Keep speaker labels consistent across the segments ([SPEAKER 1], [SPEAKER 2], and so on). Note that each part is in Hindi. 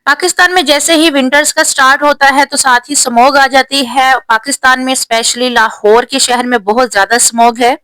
[SPEAKER 1] पाकिस्तान में जैसे ही विंटर्स का स्टार्ट होता है तो साथ ही स्मॉग आ जाती है। पाकिस्तान में स्पेशली लाहौर के शहर में बहुत ज्यादा स्मॉग है।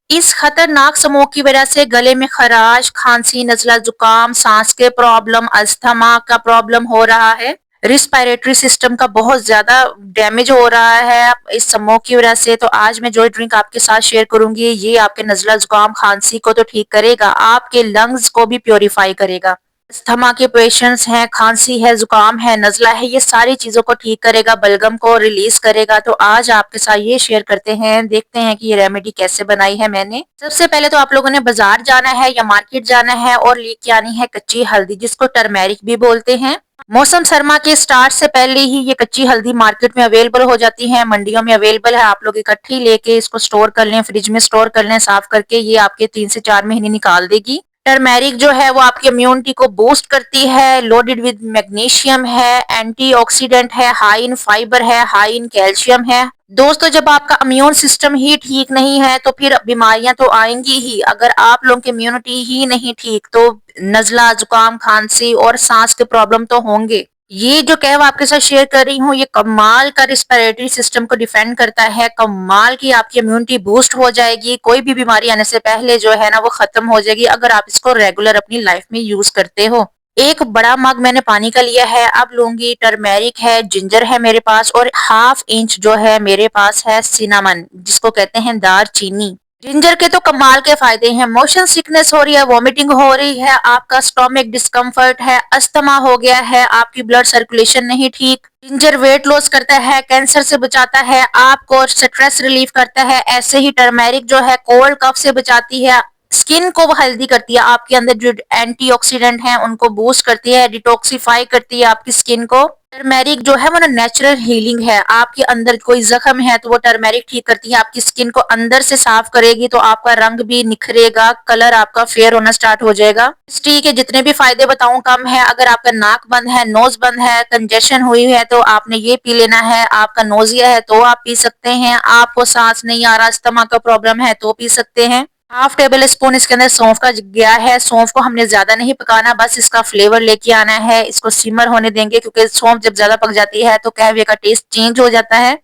[SPEAKER 1] इस खतरनाक स्मॉग की वजह से गले में खराश, खांसी, नजला जुकाम, सांस के प्रॉब्लम, अस्थमा का प्रॉब्लम हो रहा है। रिस्पायरेटरी सिस्टम का बहुत ज्यादा डैमेज हो रहा है इस स्मॉग की वजह से। तो आज मैं जो ड्रिंक आपके साथ शेयर करूंगी ये आपके नजला जुकाम, खांसी को तो ठीक करेगा, आपके लंग्स को भी प्योरीफाई करेगा। अस्थमा के पेशेंट्स हैं, खांसी है, जुकाम है, नजला है, ये सारी चीजों को ठीक करेगा, बलगम को रिलीज करेगा। तो आज आपके साथ ये शेयर करते हैं, देखते हैं कि ये रेमेडी कैसे बनाई है मैंने। सबसे पहले तो आप लोगों ने बाजार जाना है या मार्केट जाना है और लेके आनी है कच्ची हल्दी, जिसको टर्मेरिक भी बोलते हैं। मौसम सरमा के स्टार्ट से पहले ही ये कच्ची हल्दी मार्केट में अवेलेबल हो जाती है, मंडियों में अवेलेबल है। आप लोग इकट्ठी लेके इसको स्टोर कर लें, फ्रिज में स्टोर कर लें साफ करके, ये आपके 3 से 4 महीने निकाल देगी। टर्मेरिक जो है वो आपकी इम्यूनिटी को बूस्ट करती है, लोडेड विद मैग्नीशियम है, एंटीऑक्सीडेंट है, हाई इन फाइबर है, हाई इन कैल्शियम है। दोस्तों, जब आपका इम्यून सिस्टम ही ठीक नहीं है तो फिर बीमारियां तो आएंगी ही। अगर आप लोगों की इम्यूनिटी ही नहीं ठीक तो नजला, जुकाम, खांसी और सांस के प्रॉब्लम तो होंगे। ये जो कहवा आपके साथ शेयर कर रही हूँ ये कमाल का रिस्पिरेटरी सिस्टम को डिफेंड करता है, कमाल की आपकी इम्यूनिटी बूस्ट हो जाएगी, कोई भी बीमारी आने से पहले जो है ना वो खत्म हो जाएगी अगर आप इसको रेगुलर अपनी लाइफ में यूज करते हो। एक बड़ा मग मैंने पानी का लिया है, अब लूंगी टर्मेरिक है, जिंजर है मेरे पास, और हाफ इंच जो है मेरे पास है सिनामन, जिसको कहते हैं दार चीनी। जिंजर के तो कमाल के फायदे हैं, मोशन सिकनेस हो रही है, वॉमिटिंग हो रही है, आपका स्टोमिक डिस्कम्फर्ट है, अस्थमा हो गया है, आपकी ब्लड सर्कुलेशन नहीं ठीक। जिंजर वेट लॉस करता है, कैंसर से बचाता है, आपको स्ट्रेस रिलीफ करता है। ऐसे ही टर्मेरिक जो है कोल्ड कफ से बचाती है, स्किन को वो हेल्दी करती है, आपके अंदर जो एंटीऑक्सीडेंट हैं उनको बूस्ट करती है, डिटॉक्सिफाई करती है आपकी स्किन को। टर्मेरिक जो है वो ना नेचुरल हीलिंग है, आपके अंदर कोई जख्म है तो वो टर्मेरिक ठीक करती है, आपकी स्किन को अंदर से साफ करेगी, तो आपका रंग भी निखरेगा, कलर आपका फेयर होना स्टार्ट हो जाएगा। इस टी के जितने भी फायदे बताऊं कम है। अगर आपका नाक बंद है, नोज बंद है, कंजेशन हुई है तो आपने ये पी लेना है। आपका नोजिया है तो आप पी सकते हैं, आपको सांस नहीं आ रहा, स्टमक का प्रॉब्लम है तो पी सकते हैं। हाफ टेबल स्पून इसके अंदर सौंफ का गया है। सौंफ को हमने ज्यादा नहीं पकाना, बस इसका फ्लेवर लेके आना है, इसको सिमर होने देंगे क्योंकि सौंफ जब ज्यादा पक जाती है तो कहवे का टेस्ट चेंज हो जाता है।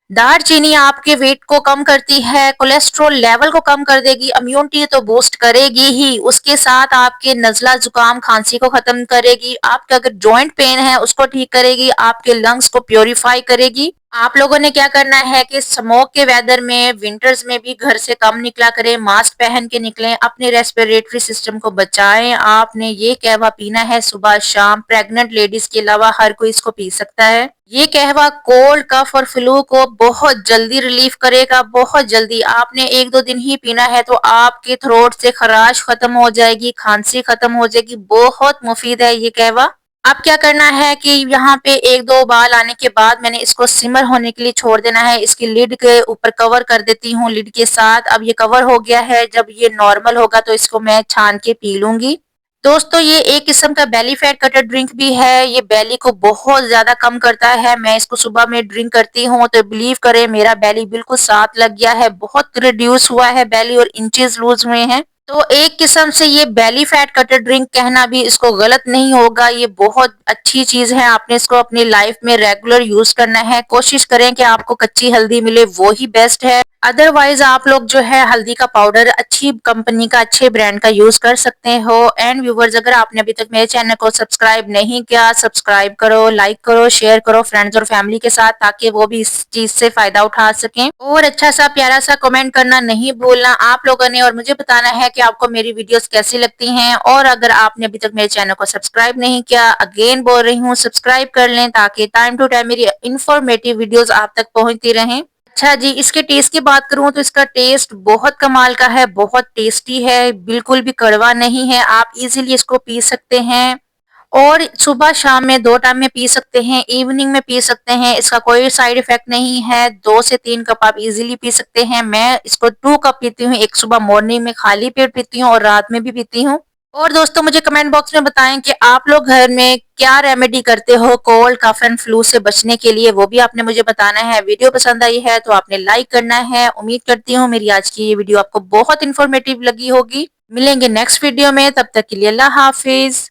[SPEAKER 1] दालचीनी आपके वेट को कम करती है, कोलेस्ट्रॉल लेवल को कम कर देगी, इम्यूनिटी तो बूस्ट करेगी ही, उसके साथ आपके नजला, जुकाम, खांसी को खत्म करेगी, आपके अगर जॉइंट पेन है उसको ठीक करेगी, आपके लंग्स को प्योरीफाई करेगी। आप लोगों ने क्या करना है कि स्मोक के वेदर में, विंटर्स में भी घर से कम निकला करें, मास्क पहन के निकलें, अपने रेस्पिरेटरी सिस्टम को बचाएं। आपने ये कहवा पीना है सुबह शाम, प्रेग्नेंट लेडीज के अलावा हर कोई इसको पी सकता है। ये कहवा कोल्ड, कफ और फ्लू को बहुत जल्दी रिलीफ करेगा, बहुत जल्दी। आपने 1-2 दिन ही पीना है तो आपके थ्रोट से खराश खत्म हो जाएगी, खांसी खत्म हो जाएगी, बहुत मुफीद है ये कहवा। अब क्या करना है कि यहाँ पे 1-2 उबाल आने के बाद मैंने इसको सिमर होने के लिए छोड़ देना है। इसकी लिड के ऊपर कवर कर देती हूँ लिड के साथ। अब ये कवर हो गया है, जब ये नॉर्मल होगा तो इसको मैं छान के पी लूंगी। दोस्तों, ये एक किस्म का बेली फैट कटर ड्रिंक भी है, ये बेली को बहुत ज्यादा कम करता है। मैं इसको सुबह में ड्रिंक करती हूँ तो बिलीव करें मेरा बेली बिल्कुल साथ लग गया है, बहुत रिड्यूस हुआ है बेली और इंचेस लूज हुए हैं। तो एक किस्म से ये बेली फैट कटर ड्रिंक कहना भी इसको गलत नहीं होगा, ये बहुत अच्छी चीज है। आपने इसको अपनी लाइफ में रेगुलर यूज करना है। कोशिश करें कि आपको कच्ची हल्दी मिले, वो ही बेस्ट है। अदरवाइज आप लोग जो है हल्दी का पाउडर अच्छी कंपनी का, अच्छे ब्रांड का यूज कर सकते हो। एंड व्यूवर्स, अगर आपने अभी तक मेरे चैनल को सब्सक्राइब नहीं किया, सब्सक्राइब करो, लाइक करो, शेयर करो फ्रेंड्स और फैमिली के साथ, ताकि वो भी इस चीज से फायदा उठा सकें। और अच्छा सा प्यारा सा कमेंट करना नहीं भूलना आप लोगों ने, और मुझे बताना है कि आपको मेरी वीडियोस कैसी लगती हैं। और अगर आपने अभी तक मेरे चैनल को सब्सक्राइब नहीं किया, अगेन बोल रही हूँ सब्सक्राइब कर लें, ताकि टाइम टू टाइम मेरी इंफॉर्मेटिव वीडियोस आप तक पहुंचती रहें। अच्छा जी, इसके टेस्ट की बात करूं तो इसका टेस्ट बहुत कमाल का है, बहुत टेस्टी है, बिल्कुल भी कड़वा नहीं है। आप इजीली इसको पी सकते हैं और सुबह शाम में 2 टाइम में पी सकते हैं, इवनिंग में पी सकते हैं। इसका कोई साइड इफेक्ट नहीं है। 2 से 3 कप आप इजीली पी सकते हैं। मैं इसको 2 कप पीती हूँ, एक सुबह मॉर्निंग में खाली पेट पीती हूँ और रात में भी पीती हूँ। और दोस्तों, मुझे कमेंट बॉक्स में बताएं कि आप लोग घर में क्या रेमेडी करते हो कोल्ड, कफ एंड फ्लू से बचने के लिए, वो भी आपने मुझे बताना है। वीडियो पसंद आई है तो आपने लाइक करना है। उम्मीद करती हूँ मेरी आज की ये वीडियो आपको बहुत इन्फॉर्मेटिव लगी होगी। मिलेंगे नेक्स्ट वीडियो में, तब तक के लिए अल्लाह हाफिज।